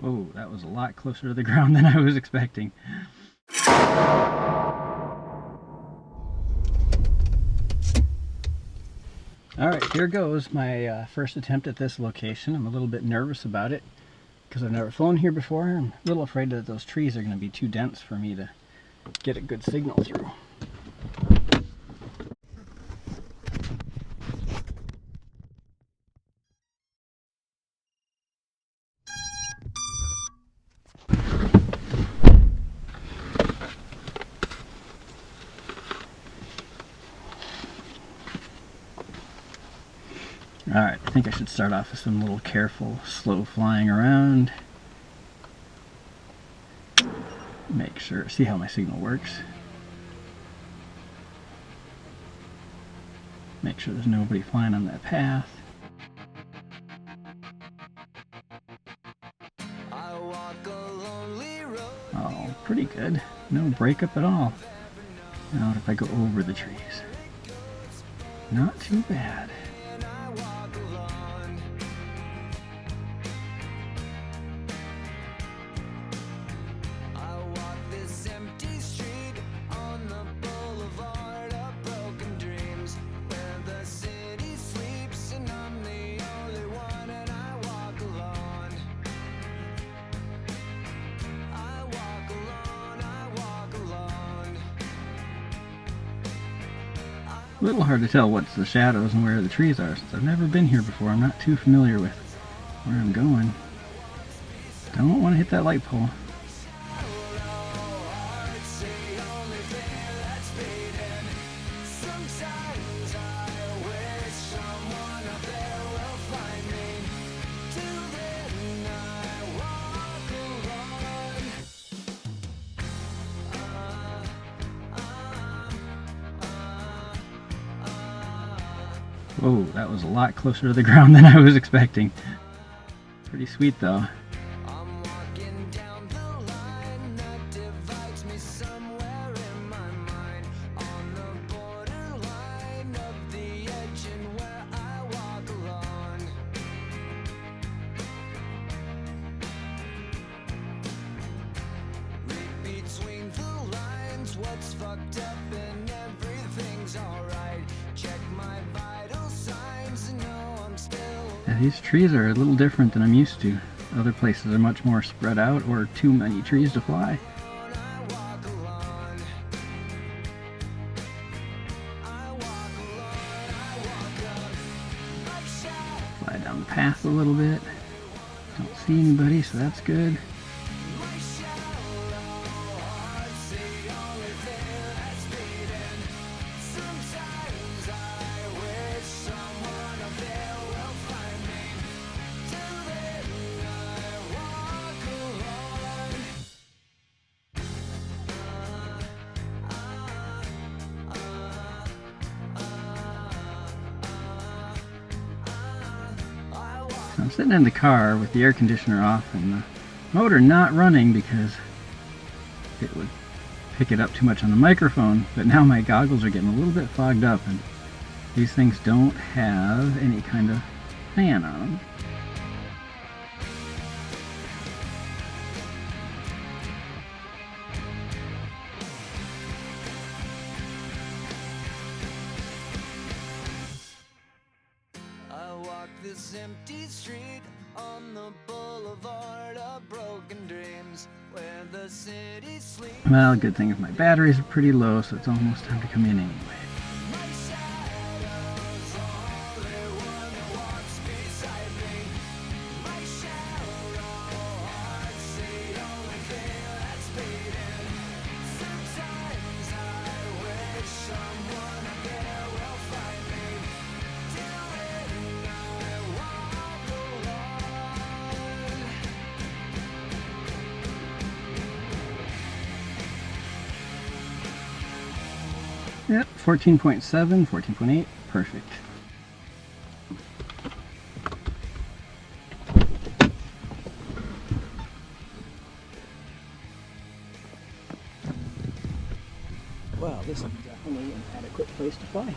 Whoa, that was a lot closer to the ground than I was expecting. Alright, here goes my first attempt at this location. I'm a little bit nervous about it because I've never flown here before. I'm a little afraid that those trees are going to be too dense for me to get a good signal through. Alright, I think I should start off with some little careful, slow flying around. Make sure, see how my signal works. Make sure there's nobody flying on that path. Oh, pretty good. No breakup at all. Now what if I go over the trees? Not too bad. A little hard to tell what's the shadows and where the trees are since I've never been here before. I'm not too familiar with where I'm going. Don't want to hit that light pole. Whoa, that was a lot closer to the ground than I was expecting. Pretty sweet though. Yeah, these trees are a little different than I'm used to. Other places are much more spread out or too many trees to fly. Fly down the path a little bit. Don't see anybody, so that's good. I'm sitting in the car with the air conditioner off and the motor not running because it would pick it up too much on the microphone, but now my goggles are getting a little bit fogged up and these things don't have any kind of fan on them. This empty street on the boulevard of broken dreams where the city sleeps. Well, good thing if my batteries are pretty low, so it's almost time to come in anyway. Yep, 14.7, 14.8, perfect. Wow, this is definitely an adequate place to fly.